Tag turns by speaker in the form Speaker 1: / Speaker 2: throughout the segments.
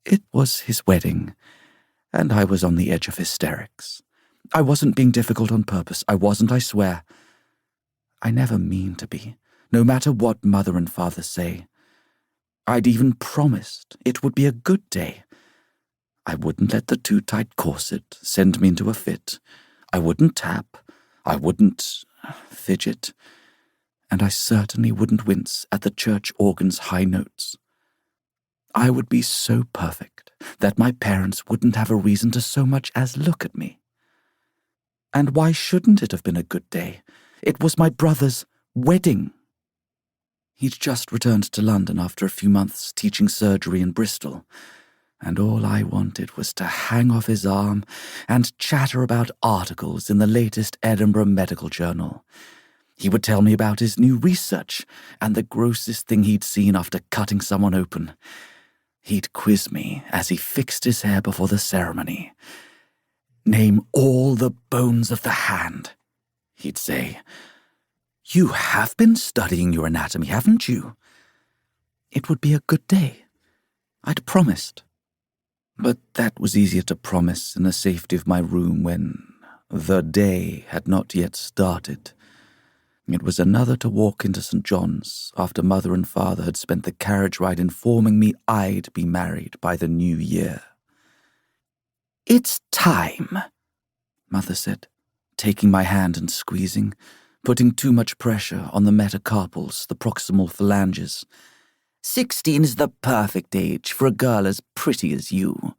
Speaker 1: It was his wedding, and I was on the edge of hysterics. I wasn't being difficult on purpose. I wasn't, I swear. I never mean to be, no matter what Mother and Father say. I'd even promised it would be a good day. I wouldn't let the too-tight corset send me into a fit. I wouldn't tap. I wouldn't fidget. And I certainly wouldn't wince at the church organ's high notes. I would be so perfect that my parents wouldn't have a reason to so much as look at me. And why shouldn't it have been a good day? It was my brother's wedding. He'd just returned to London after a few months teaching surgery in Bristol, and all I wanted was to hang off his arm and chatter about articles in the latest Edinburgh Medical Journal. He would tell me about his new research and the grossest thing he'd seen after cutting someone open. He'd quiz me as he fixed his hair before the ceremony. "Name all the bones of the hand," he'd say. "You have been studying your anatomy, haven't you?" It would be a good day. I'd promised. But that was easier to promise in the safety of my room when the day had not yet started. It was another to walk into St. John's after Mother and Father had spent the carriage ride informing me I'd be married by the new year. "It's time," Mother said, taking my hand and squeezing, putting too much pressure on the metacarpals, the proximal phalanges. 16 is the perfect age for a girl as pretty as you."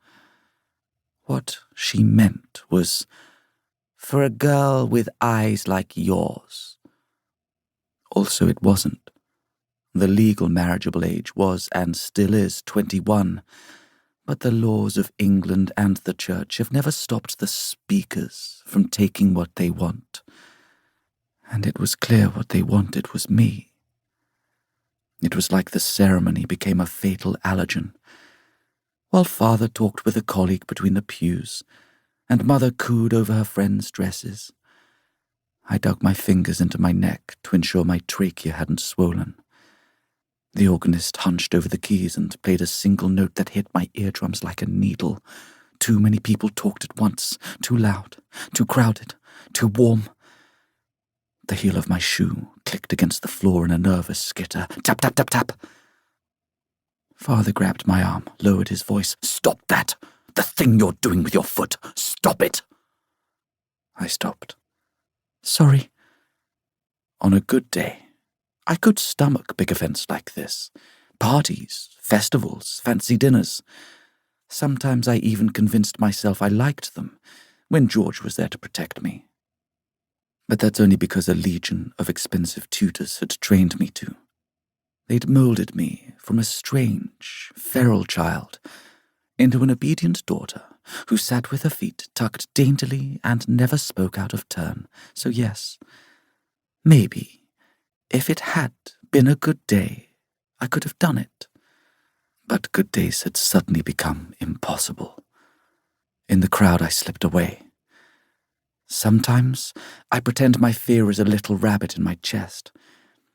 Speaker 1: What she meant was, for a girl with eyes like yours. Also, it wasn't. The legal marriageable age was and still is 21, but the laws of England and the Church have never stopped the speakers from taking what they want. And it was clear what they wanted was me. It was like the ceremony became a fatal allergen. While Father talked with a colleague between the pews, and Mother cooed over her friends' dresses, I dug my fingers into my neck to ensure my trachea hadn't swollen. The organist hunched over the keys and played a single note that hit my eardrums like a needle. Too many people talked at once, too loud, too crowded, too warm. The heel of my shoe clicked against the floor in a nervous skitter. Tap, tap, tap, tap. Father grabbed my arm, lowered his voice. "Stop that! The thing you're doing with your foot! Stop it!" I stopped. "Sorry." On a good day, I could stomach big events like this. Parties, festivals, fancy dinners. Sometimes I even convinced myself I liked them, when George was there to protect me. But that's only because a legion of expensive tutors had trained me to. They'd molded me from a strange, feral child into an obedient daughter who sat with her feet tucked daintily and never spoke out of turn. So yes, maybe, if it had been a good day, I could have done it. But good days had suddenly become impossible. In the crowd, I slipped away. Sometimes I pretend my fear is a little rabbit in my chest.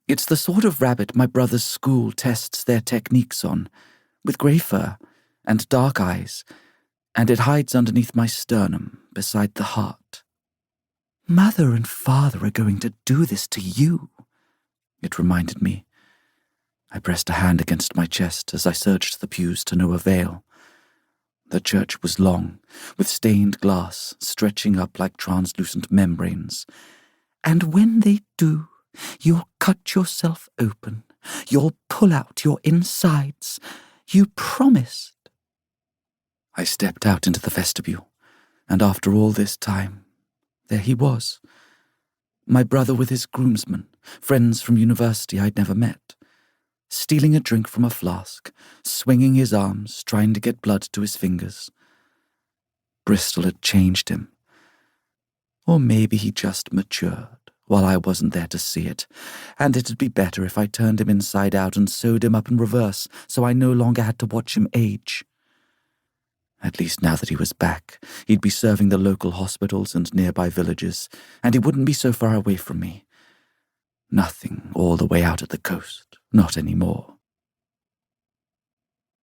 Speaker 1: It's the sort of rabbit my brother's school tests their techniques on, with grey fur and dark eyes, and it hides underneath my sternum beside the heart. "Mother and Father are going to do this to you," it reminded me. I pressed a hand against my chest as I searched the pews to no avail. The church was long, with stained glass stretching up like translucent membranes. "And when they do, you'll cut yourself open. You'll pull out your insides. You promised." I stepped out into the vestibule, and after all this time, there he was. My brother with his groomsmen, friends from university I'd never met, stealing a drink from a flask, swinging his arms, trying to get blood to his fingers. Bristol had changed him. Or maybe he just matured while I wasn't there to see it, and it'd be better if I turned him inside out and sewed him up in reverse so I no longer had to watch him age. At least now that he was back, he'd be serving the local hospitals and nearby villages, and he wouldn't be so far away from me. Nothing all the way out at the coast, not anymore.